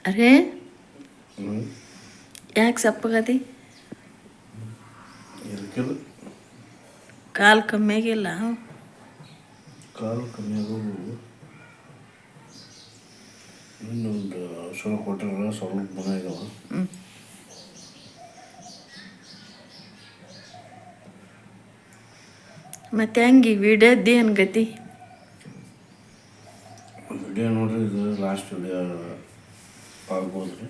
ಅರೇ ಯಾಕೆ ಸಪ್ಪಗದಿ? ಕಾಲು ಕಮ್ಮಿ ಆಗಿಲ್ಲ? ಕಾಲು ಕಮ್ಮಿ ಆಗೋದು ಇನ್ನೊಂದು ಔಷಧ ಕೊಟ್ಟರೆ ಸ್ವಲ್ಪ ಗುಣ ಇದಾವ. ಮತ್ತೆ ಹೆಂಗೆ ವಿಡಿಯೋದ್ದು ಏನು ಗತಿ? ವಿಡಿಯೋ ನೋಡ್ರಿ, ಇದು ಲಾಸ್ಟ್ ವಿಡಿಯೋ ಆಗ್ಬೋದು ರೀ.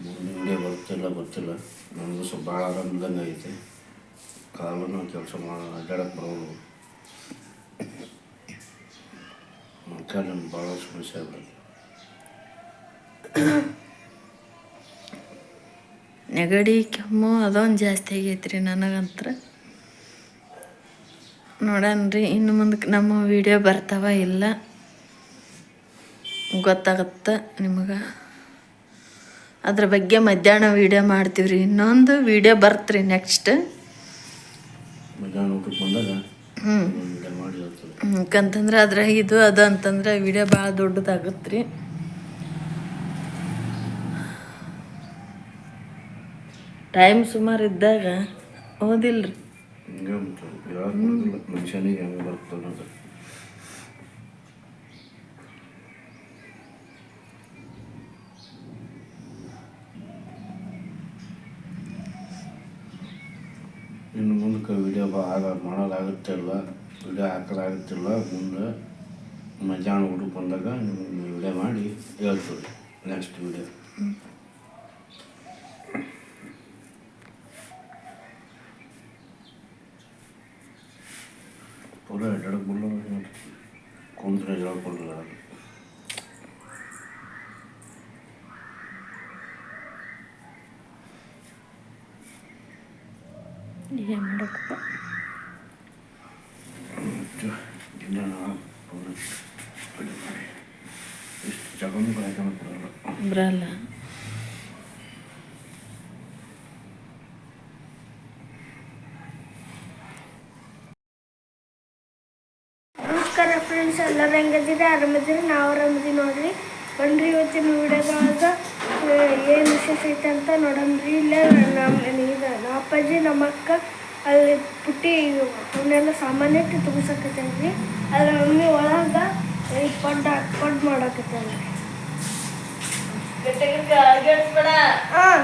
ಮುಂದಿನ ವಿಡಿಯೋ ಬರ್ತಿಲ್ಲ ಗೊತ್ತಿಲ್ಲ. ನನಗೂ ಸ್ವಲ್ಪ ಭಾಳ ಆರಾಮಿಲ್ದಂಗೆ ಐತೆ. ಕಾಲನ್ನು ಕೆಲಸ ಅಡ್ಡಾಡಕ್ಕೆ ಬರೋದು, ಕಾಲಿನ ಭಾಳ ಸಮಸ್ಯೆ ಆಗ್ತದೆ. ನೆಗಡಿ ಕೆಮ್ಮು ಅದೊಂದು ಜಾಸ್ತಿ ಆಗೈತ್ರಿ ನನಗಂತ್ರ. ನೋಡನ್ರಿ ಇನ್ನು ಮುಂದಕ್ಕೆ ನಮ್ಮ ವಿಡಿಯೋ ಬರ್ತಾವ ಇಲ್ಲ ಗೊತ್ತಾಗತ್ತೆ ನಿಮಗೆ. ಅದ್ರ ಬಗ್ಗೆ ಮಧ್ಯಾಹ್ನ ವಿಡಿಯೋ ಮಾಡ್ತೀವ್ರಿ. ಇನ್ನೊಂದು ವಿಡಿಯೋ ಬರ್ತ್ರಿ ನೆಕ್ಸ್ಟ್ ಮಧ್ಯಾಹ್ನ ಊಟಕ್ಕೆ ಬಂದಾಗ ಮಾಡಿ. ಯಾಕಂತಂದ್ರೆ ಅದ್ರಾಗ ಇದು ಅದು ಅಂತಂದ್ರೆ ವಿಡಿಯೋ ಭಾಳ ದೊಡ್ಡದಾಗತ್ತೆ ರೀ. ಟೈಮ್ ಸುಮಾರು ಇದ್ದಾಗ ಓದಿಲ್ರಿ. ಮನುಷ್ಯನಿಗೆ ಹೆಂಗೆ ಬರ್ತದೆ ಅದು. ಇನ್ನು ಮುಂದಕ್ಕೆ ವಿಡಿಯೋ ಮಾಡೋದಾಗುತ್ತಿಲ್ಲ, ವಿಡಿಯೋ ಹಾಕೋದಾಗುತ್ತಿಲ್ಲ. ಮುಂದೆ ಮಧ್ಯಾಹ್ನ ಊಟಕ್ಕೆ ಬಂದಾಗ ನಿಮ್ಗೆ ವಿಡಿಯೋ ಮಾಡಿ ಹೇಳ್ತೀವಿ ನೆಕ್ಸ್ಟ್ ವಿಡಿಯೋ. ಪೂರ ಎಡ್ಡಕ್ಕೆ ಬರಲ್ಲ, ಕುಂತ್ರೆ ಹೇಳ್ಕೊಡಲ್ಲ. ಏನು ಮಾಡಕ್ಕಪ್ಪ ಎಷ್ಟು ಜಗನು ಬರಲ್ಲ. ನಮಸ್ಕಾರ ಫ್ರೆಂಡ್ಸ್, ಎಲ್ಲರೂ ಹೆಂಗದಿರಿ? ಆರಾಮದಿರಿ? ನಾವು ಆರಾಮದಿರಿ ನೋಡ್ರಿ. ಬನ್ರಿ ಇವತ್ತಿನ ವಿಡಿಯೋದಾಗ ಏನು ವಿಶೇಷ ಐತೆ ಅಂತ ನೋಡನ್ರಿ. ಇಲ್ಲೇ ನಮ್ಮ ಅಪ್ಪಾಜಿ ನಮ್ಮ ಅಕ್ಕ ಅಲ್ಲಿ ಪುಟ್ಟಿ ಅವನ್ನೆಲ್ಲ ಸಾಮಾನ್ಯ ಇಟ್ಟು ತುಂಬಿಸಕತ್ತೇನ್ರಿ. ಅದ್ರ ಮಮ್ಮಿ ಒಳಗೆ ಪಡ್ ಮಾಡಕತ್ತೇನ್ರಿ. ಹಾಂ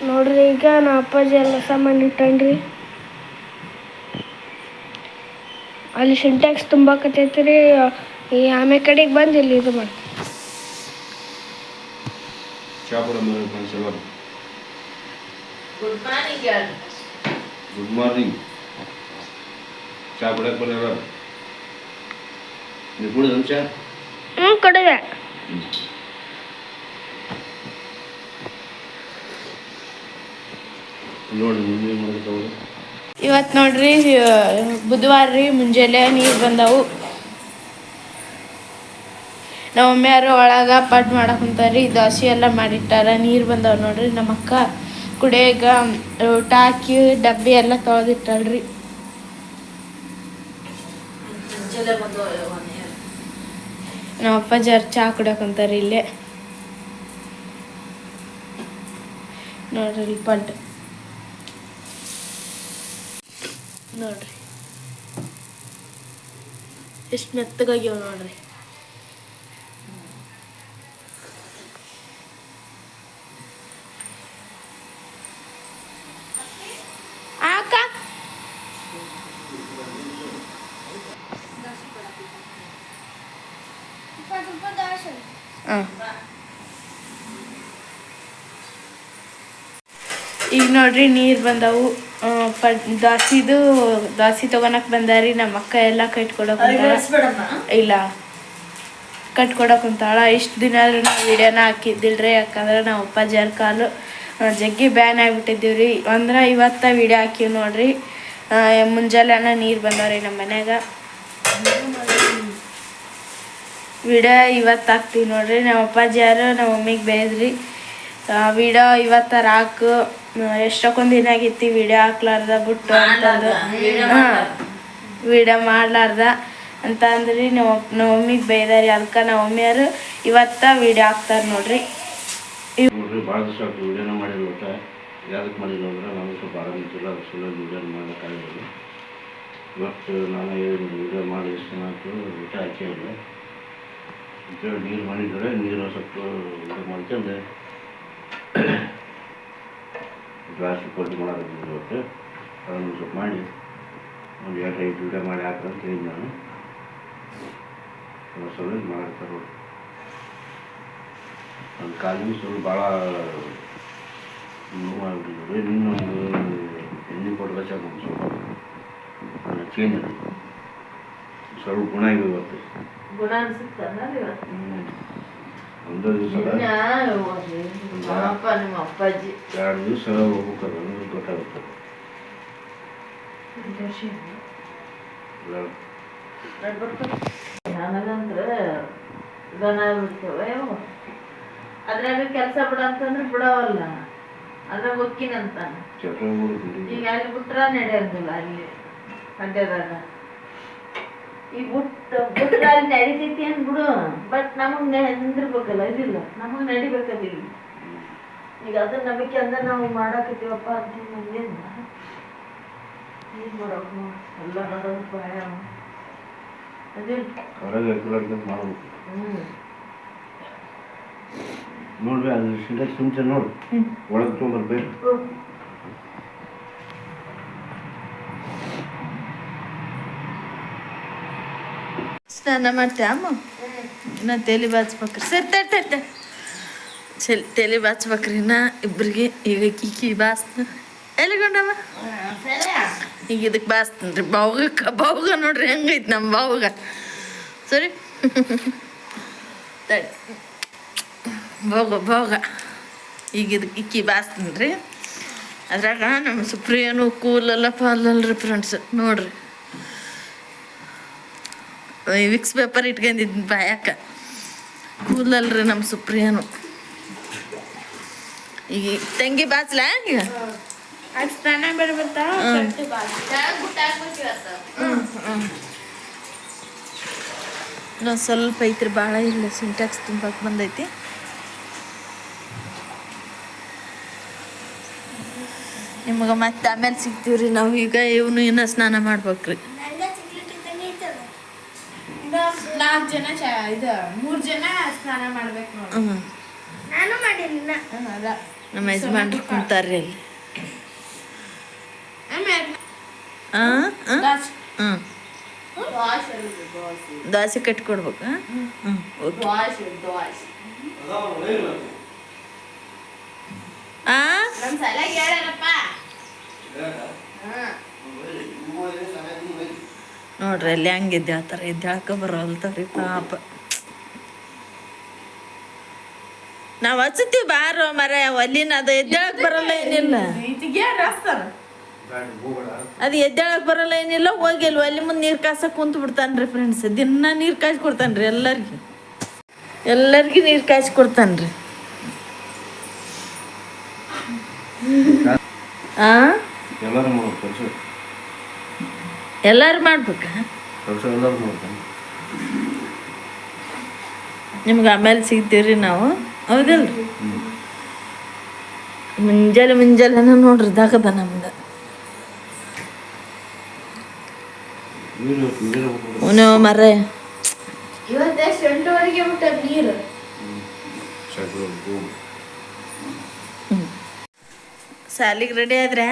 ನೋಡ್ರಿ, ಈಗ ನಮ್ಮ ಅಪ್ಪಾಜಿ ಎಲ್ಲ ಸಾಮಾನು ಇಟ್ಟನ್ರಿ. ಅಲ್ಲಿ ಸಿಂಟ್ಯಾಕ್ಸ್ ತುಂಬಾಕತ್ತೈತಿ ರೀ. ಈ ಆಮೇಲೆ ಕಡೆಗೆ ಬಂದು ಇಲ್ಲಿ ಇದು ಮಾಡಿ ಗುಡ್ ಮಾರ್ನಿಂಗ್. ಚಾ ಕುಡಿಯಕ್ಕೆ ಬರೋಲ್ಲ ನೀವು ಕುಡಿದ ಚಾ? ಕಡಿದೆ. ನೋಡಿ ಮುಂದೆ ಮಾಡ್ತಾವ್ರು. ಇವತ್ತು ನೋಡ್ರಿ ಬುಧವಾರ ರೀ. ಮುಂಜಾನೆ ನೀರು ಬಂದವು. ನಮ್ಮ ಮಮ್ಮಿಯವರು ಒಳಗೆ ಪಡ್ ಮಾಡಕ್ಕೆ ಕುಂತಾರ್ರಿ. ದೋಸೆ ಎಲ್ಲ ಮಾಡಿಟ್ಟಾರ. ನೀರು ಬಂದವು ನೋಡ್ರಿ. ನಮ್ಮ ಅಕ್ಕ ಕುಡಿಯಾಗ ಊಟ ಹಾಕಿ ಡಬ್ಬಿ ಎಲ್ಲ ತೊಳೆದಿಟ್ಟಾಳ್ರಿ. ನಮ್ಮ ಅಪ್ಪಾಜಿ ಚಹಾ ಕುಡಿಯಕ್ಕೆ ಕುಂತಾರ್ರಿ ಇಲ್ಲೇ ನೋಡ್ರಿ. ಇಲ್ಲಿ ಪಡ್ ನೋಡ್ರಿ ಎಷ್ಟು ಮೆತ್ತಗಾಗ್ಯಾವ ನೋಡ್ರಿ. ಅಕ್ಕ ಈಗ ನೋಡ್ರಿ ನೀರು ಬಂದವು. ದಾಸಿ ತೊಗೊಳಕ್ ಬಂದಾರಿ. ನಮ್ಮ ಅಕ್ಕ ಎಲ್ಲ ಕಟ್ಕೊಡಕ್ ಇಲ್ಲ ಕಟ್ಕೊಡಕ್ ಕುಂತಾಳ. ಇಷ್ಟು ದಿನ ಆದ್ರೂ ನಾವು ವಿಡಿಯೋನ ಹಾಕಿದ್ದಿಲ್ರಿ. ಯಾಕಂದ್ರೆ ನಾವು ಅಪ್ಪಾಜಿಯವ್ರ ಕಾಲು ಜಗ್ಗಿ ಬ್ಯಾನ್ ಆಗಿಬಿಟ್ಟಿದ್ದೀವಿ ರೀ. ಅಂದ್ರೆ ಇವತ್ತು ವಿಡಿಯೋ ಹಾಕಿವಿ ನೋಡ್ರಿ. ಮುಂಜಾನೆ ನೀರು ಬಂದವ್ರಿ ನಮ್ಮ ಮನ್ಯಾಗ. ವಿಡಿಯೋ ಇವತ್ತು ಹಾಕ್ತೀವಿ ನೋಡ್ರಿ. ನಮ್ಮ ಅಪ್ಪಾಜಿಯವರು ನಮ್ಮ ಮಮ್ಮಿಗೆ ಬೇಯ್ದ್ರಿ. ವಿಡಿಯೋ ಇವತ್ತರ ಹಾಕು ಎಷ್ಟೊಂದು ದಿನ ಆಗಿತ್ತು ವಿಡಿಯೋ ಹಾಕ್ಲಾರ್ದ ಬಿಟ್ಟು ಅಂತಂದು. ವಿಡಿಯೋ ಮಾಡ್ಲಾರ್ದ ಅಂತ ಅಂದ್ರಿ ನವಮಿಗೆ ಬೈದಾರಿ ಅದಕ್ಕೆ ನವಮಿಯರು ಇವತ್ತ ವಿಡಿಯೋ ಹಾಕ್ತಾರೆ ನೋಡ್ರಿ. ನೋಡ್ರಿ ಭಾಳ ದಿವಸ ಆಯ್ತು ವೀಡಿಯೋನ ಮಾಡಿಲ್ಲ ಒಟ್ಟ. ಯಾವ್ದಕ್ಕೆ ಮಾಡಿಲ್ಲ ಅಂದ್ರೆ ನಾನು ಸ್ವಲ್ಪ ಆರಾಮಿದ್ದಿಲ್ಲ, ಅದ್ರ ಸಲ ವೀಡಿಯೋನ ಮಾಡೋಕ್ಕಾಗಿಲ್ಲ. ಇವತ್ತು ನಾನು ವೀಡಿಯೋ ಮಾಡಿ ಎಷ್ಟು ದಿನ ಆಯ್ತು ಊಟ ಹಾಕೇ ಇಲ್ಲ ಅಂತೇಳಿ ನೀರು ಮಾಡಿದ್ರೆ ನೀರು ಸ್ವಲ್ಪ ಊಟ ಮಾಡ್ಕೊಂಡು ಗ್ಲಾಸ್ ಕೊಟ್ಟು ಮಾಡೋದು ಇವತ್ತು. ಅದನ್ನು ಸ್ವಲ್ಪ ಮಾಡಿ ಒಂದು 2-5 ವೀಡಿಯೋ ಮಾಡಿ ಹಾಕಂತ ಹೇಳಿ ನಾನು ಅದ್ರ ಸಲ ಮಾಡ್ತಾರೆ ನೋಡಿ. ನನ್ನ ಕಾಲಿಗೆ ಸ್ವಲ್ಪ ಭಾಳ ನೋವಾಗಿಬಿಟ್ಟಿದೆ. ಇನ್ನೊಂದು ಎಣ್ಣೆ ಕೊಟ್ಟರೆ ಸಾಕು ಸ್ವಲ್ಪ ಚೇಂಜ್ ಸ್ವಲ್ಪ ಗುಣ ಇದೆ ಇವತ್ತು. ಗುಣ ಅನ್ಸುತ್ತಲ್ಲ ಇವತ್ತು. ಒಂದು ದಿವಸ ನಿಮ್ಮ ಅಪ್ಪಾಜಿ 2 ದಿವಸ ಹೋಗ್ಬೇಕಲ್ಲ ಅಂದ್ರೆ ಗೊತ್ತಾಗುತ್ತೆ. ನನಗಂದ್ರೆ ಗಣ ಬಿಡ್ತವೆ ಅದ್ರಾಗ ಕೆಲಸ ಬಿಡಂತಂದ್ರೆ ಬಿಡವಲ್ಲ, ಅದ್ರಾಗ ಹೊಕ್ಕಿನಂತ. ಈಗ ಅಲ್ಲಿ ಬಿಟ್ರ ನಡೆಯಂಗಿಲ್ಲ, ಅಲ್ಲಿ ಅಡ್ಡದಾಗ ಈಗ ಬಿಟ್ರ ಅಲ್ಲಿ ನಡಿತೈತಿ ಅಂದ್ಬಿಡು. ಬಟ್ ನಮಗ್ ನಿಂದಿರ್ಬೇಕಲ್ಲ, ಇದಿಲ್ಲ ನಮಗ್ ನಡಿಬೇಕಲ್ಲ ಇಲ್ಲಿ. ಈಗ ಅದನ್ನ ನಂಬಿಕೆ ಅಂದ್ರೆ ನಾವು ಮಾಡಾಕತ್ತೀವಪ್ಪ ಅಂತ ಮಂದಿನ ಈಗ ಮಾಡಕ್ ಎಲ್ಲ ಮಾಡೋದು ಭಯ ಅದಿಲ್ಲ. ಮಾಡ್ಬೇಕು ನೋಡ್ರಿ, ಅದು ಸಿಂಟೆಕ್ಸ್ ತುಂಬ್ತ ನೋಡಿ ಒಳಗೆ ತೊಗೊಂಬರ್ಬೇಕು. ಸ್ನಾನ ಮಾಡ್ತೇ ಅಮ್ಮ? ಇನ್ನ ತಲೆ ಬಾಚ್ಬೇಕ್ರಿ. ಸರಿ ತಲೆ ಬಾಚ್ಬೇಕ್ರಿ ಇನ್ನ ಇಬ್ರಿಗೆ. ಈಗ ಕೀಕಿ ಬಾಸ್ತ ಎಲ್ಲಿಗೊಂಡವ ಈಗ ಇದಕ್ಕೆ ಬಾಸ್ತನ್ರಿ. ಬಾವುಗ ನೋಡ್ರಿ ಹೆಂಗೈತಿ ನಮ್ಮ ಬಾವುಗ. ಸರಿ ತಡಿ ಬಾವುಗ ಈಗ ಇದಕ್ಕೆ ಇಕ್ಕಿ ಬಾಸ್ತನ್ರಿ. ಅದ್ರಾಗ ನಮ್ಮ ಸುಪ್ರಿಯನು ಕೂಲೆಲ್ಲ ಪಾಲಲ್ರಿ ಫ್ರೆಂಡ್ಸ್. ನೋಡ್ರಿ ವಿಕ್ಸ್ ಪೇಪರ್ ಇಟ್ಕೊಂಡಿದ್ದೀನಿ ಬಾಯಾಕ. ಕೂದಲಲ್ರಿ ನಮ್ಮ ಸುಪ್ರಿಯನು. ಈಗ ತಂಗಿ ಬಾಚ್ಲಾ ಈಗ ಸ್ನಾನ ಬರ್ಬರ್ತಾ ಇನ್ನೊಂದು ಸ್ವಲ್ಪ ಐತ್ರಿ, ಭಾಳ ಇಲ್ಲ. ಸಿಂಟ್ಯಾಕ್ಸ್ ತುಂಬಕ್ಕೆ ಬಂದೈತಿ. ನಿಮಗೆ ಮತ್ತೆ ಆಮೇಲೆ ಸಿಗ್ತೀವ್ರಿ ನಾವು. ಈಗ ಇವನು ಇನ್ನೂ ಸ್ನಾನ ಮಾಡ್ಬೇಕ್ರಿ. 4 ಜನ ಇದು 3 ಜನ ಸ್ನಾನ ಮಾಡ್ಬೇಕು ನೋಡಿ. ನಾನು ಮಾಡಿಲ್ಲ. ಅದ ನಮ್ಮ ಯಜಮಾನ್ರು ಕುಂತಾರ್ರಿ ಅಲ್ಲಿ. ದೋಸೆ ಕಟ್ಕೊಡ್ಬೇಕು. ನೋಡ್ರಿ ಅಲ್ಲಿ ಹಂಗೆ ಎದ್ದೇಳ್ತಾರೆ. ಎದ್ದೇಳಕ ಬರೋಲ್ತವ್ರಿ ಪಾಪ. ನಾವು ಹಚ್ಚುತ್ತೀವಿ ಬಾರೋ ಮರ ಒಲ್ಲಿನ. ಅದು ಎದ್ದೇಳಕ್ ಬರಲ್ಲ ಏನಿಲ್ಲ. ಅದು ಎದ್ದೇಳಕ್ ಬರಲ್ಲ ಏನಿಲ್ಲ. ಹೋಗಿ ಅಲ್ಲಿ ಒಲ್ಲಿ ಮುಂದೆ ನೀರು ಕಾಸಕ್ಕೆ ಕುಂತು ಬಿಡ್ತಾನ್ರಿ ಫ್ರೆಂಡ್ಸ್. ದಿನ ನೀರು ಕಾಯ್ಸಿ ಕೊಡ್ತಾನ್ರಿ ಎಲ್ಲರಿಗೂ ನೀರು ಕಾಯ್ಸಿ ಕೊಡ್ತಾನ್ರಿ. ಎಲ್ಲರೂ ಮಾಡ್ಬೇಕ. ನಿಮ್ಗೆ ಆಮೇಲೆ ಸಿಗ್ತೀವ್ರಿ ನಾವು, ಹೌದಿಲ್ರಿ? ಮುಂಜಾನೆ ನೋಡ್ರಿ ದಾಗದ ನಮ್ದು. ನೀವು ಮರ ಇವತ್ತೇ 8:00ವರೆಗೆ ಬಿಟ್ಟ ನೀರು. ಸಾಲಿಗೆ ರೆಡಿ ಆದ್ರೆ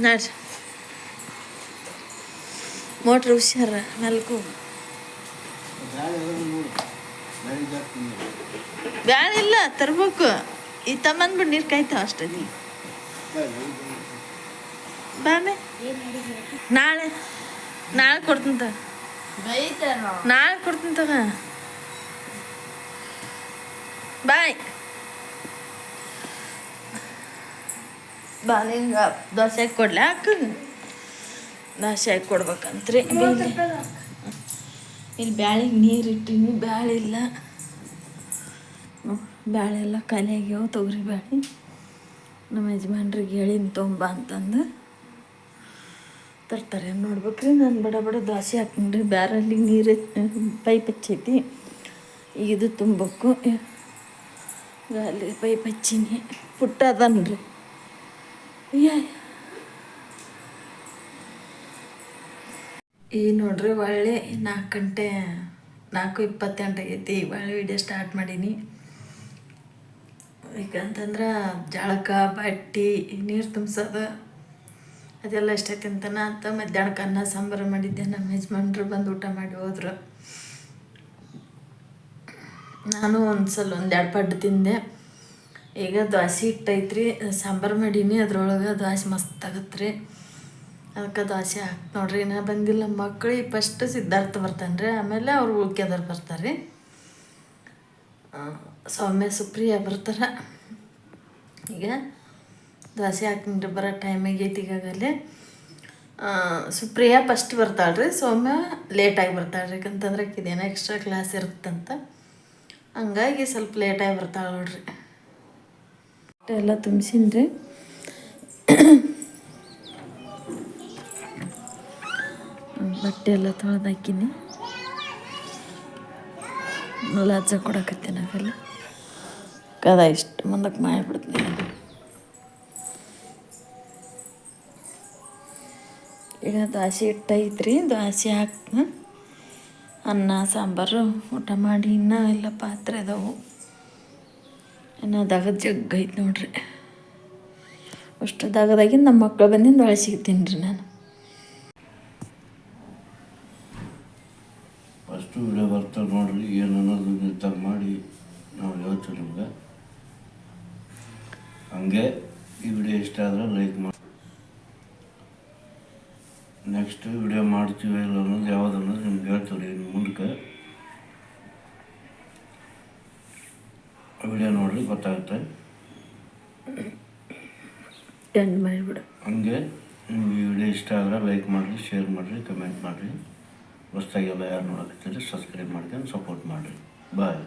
ನಡ್ರಿ. ಮೋಟ್ರ್ ಹುಷಾರ ಮೆಲ್ಕು. ಬ್ಯಾಳ ಇಲ್ಲ ತರ್ಬೇಕು. ಈ ತಮ್ಮಂದ್ಬಿಟ್ಟು ನೀರು ಕಾಯ್ತಾವ ಅಷ್ಟೇ. ನೀ ಬಾಮೆ ನಾಳೆ ಕೊಡ್ತೀನಿ ತಗ. ನಾಳೆ ಕೊಡ್ತೀನಿ ತಗ. ಬಾಯ್. ಬಾಲಿಂಗ ದೋಸೆ ಕೊಡ್ಲ ಅಕ್ಕ? ನಾಶ ಹಾಕಿ ಕೊಡ್ಬೇಕಂತ್ರಿ. ಇಲ್ಲಿ ಬ್ಯಾಳಿಗೆ ನೀರು ಇಟ್ಟೀನಿ, ಬ್ಯಾಳೆ ಇಲ್ಲ. ಬ್ಯಾಳೆ ಎಲ್ಲ ಖಾಲಿ ಆಗ್ಯಾವ. ತೊಗರಿ ಬ್ಯಾಳೆ ನಮ್ಮ ಯಜಮಾನ್ರಿಗೆ ಹೇಳಿನ ತೊಂಬ ಅಂತಂದು ತರ್ತಾರೆ. ನೋಡ್ಬೇಕ್ರಿ. ನಾನು ಬಡ ಬಡ ದೋಸೆ ಹಾಕ್ತೀನಿ. ಬ್ಯಾರಲ್ಲಿ ನೀರು ಪೈಪ್ ಹಚ್ಚೈತಿ. ಈಗ ಇದು ತುಂಬಬೇಕು. ಅಲ್ಲಿ ಪೈಪ್ ಹಚ್ಚೀನಿ. ಪುಟ್ಟ ಅದನ್ರಿ. ಈಗ ನೋಡ್ರಿ ಒಳ್ಳೆ 4:20 ಆಗೈತಿ. ಒಳ್ಳೆ ವಿಡಿಯೋ ಸ್ಟಾರ್ಟ್ ಮಾಡೀನಿ. ಯಾಕಂತಂದ್ರೆ ಜಳಕ, ಬಟ್ಟೆ, ನೀರು ತುಂಬಿಸೋದು ಅದೆಲ್ಲ ಎಷ್ಟೈತಿ ಅಂತನ ಅಂತ. ಮಧ್ಯಾಹ್ನಕ್ಕೆ ಅನ್ನ ಸಾಂಬಾರು ಮಾಡಿದ್ದೆ. ನಮ್ಮ ಯಜಮಾನ್ರು ಬಂದು ಊಟ ಮಾಡಿ ಹೋದ್ರು. ನಾನು ಒಂದೆರಡು ಪಡ್ಡು ತಿಂದೆ. ಈಗ ದೋಸೆ ಹಿಟ್ಟೈತ್ರಿ, ಸಾಂಬಾರು ಮಾಡೀನಿ. ಅದ್ರೊಳಗೆ ದೋಸೆ ಮಸ್ತ್ ಆಗತ್ತೆ ರೀ. ಅದಕ್ಕೆ ದೋಸೆ ಹಾಕಿ ನೋಡ್ರಿ. ನಾ ಬಂದಿಲ್ಲ ಮಕ್ಕಳು. ಫಸ್ಟ್ ಸಿದ್ಧಾರ್ಥ ಬರ್ತಾನೆ ರೀ, ಆಮೇಲೆ ಅವ್ರು ಉಳ್ಕ್ಯದವ್ರು ಬರ್ತಾರೆ ರೀ. ಸೌಮ್ಯ ಸುಪ್ರಿಯ ಬರ್ತಾರೆ. ಈಗ ದೋಸೆ ಹಾಕ್ತೀನಿ. ಬರೋ ಟೈಮ್ ಆಗೈತಿ ಈಗಾಗಲೇ. ಸುಪ್ರಿಯಾ ಫಸ್ಟ್ ಬರ್ತಾಳೆ ರೀ, ಸೌಮ್ಯ ಲೇಟಾಗಿ ಬರ್ತಾಳೆ ರೀ. ಯಾಕಂತಂದ್ರೆ ಇದೇನೋ ಎಕ್ಸ್ಟ್ರಾ ಕ್ಲಾಸ್ ಇರುತ್ತಂತ, ಹಂಗಾಗಿ ಸ್ವಲ್ಪ ಲೇಟಾಗಿ ಬರ್ತಾಳೆ ನೋಡ್ರಿ. ಎಲ್ಲ ತುಂಬಿಸಿನಿ ರೀ. ಬಟ್ಟೆ ಎಲ್ಲ ತೊಳೆದು ಹಾಕಿನಿ. ಲಾಚ ಕೊಡಕತ್ತೀನಿ. ಅವೆಲ್ಲ ಕದ ಇಷ್ಟು ಮುಂದಕ್ಕೆ ಮಾಡಿಬಿಡ್ತೀನಿ. ಈಗ ದೋಸೆ ಹಿಟ್ಟೈತ್ರಿ. ದೋಸೆ ಹಾಕಿ ಅನ್ನ ಸಾಂಬಾರು ಊಟ ಮಾಡಿ ಇನ್ನೂ ಎಲ್ಲ ಪಾತ್ರೆ ಅದಾವು. ಇನ್ನು ದಗದ ಜಗ್ಗ ಐತೆ ನೋಡ್ರಿ. ಅಷ್ಟು ದಗದಾಗಿಂದ ನಮ್ಮ ಮಕ್ಕಳು ಬಂದಿಂದ ಒಳಗೆ ಸಿಗ್ತೀನಿ ರೀ ನಾನು. ಫಸ್ಟು ವಿಡಿಯೋ ಬರ್ತಾರೆ ನೋಡ್ರಿ. ಏನು ಅನ್ನೋದು ನಿರ್ಧಾರ ಮಾಡಿ ನಾವು ಹೇಳ್ತೀವಿ ನಿಮ್ಗೆ. ಹಂಗೆ ಈ ವಿಡಿಯೋ ಇಷ್ಟ ಆದರೆ ಲೈಕ್ ಮಾಡಿ. ನೆಕ್ಸ್ಟ್ ವಿಡಿಯೋ ಮಾಡ್ತೀವಿ ಇಲ್ಲ ಅನ್ನೋದು ಯಾವುದು ಅನ್ನೋದು ನಿಮ್ಗೆ ಹೇಳ್ತೀವಿ. ಇನ್ನು ಮುಂದಕ್ಕೆ ವಿಡಿಯೋ ನೋಡ್ರಿ ಗೊತ್ತಾಗುತ್ತೆ. ಎಂಡ್ ಮಾಡಿಬಿಡು. ಹಂಗೆ ನಿಮ್ಗೆ ಈ ವಿಡಿಯೋ ಇಷ್ಟ ಆದರೆ ಲೈಕ್ ಮಾಡಿರಿ, ಶೇರ್ ಮಾಡಿರಿ, ಕಮೆಂಟ್ ಮಾಡಿರಿ. ಹೊಸ್ದಾಗೆಲ್ಲ ಯಾರು ನೋಡಕತ್ತೀರಿ ಸಬ್ಸ್ಕ್ರೈಬ್ ಮಾಡ್ಕೊಂಡು ಸಪೋರ್ಟ್ ಮಾಡಿರಿ. ಬಾಯ್.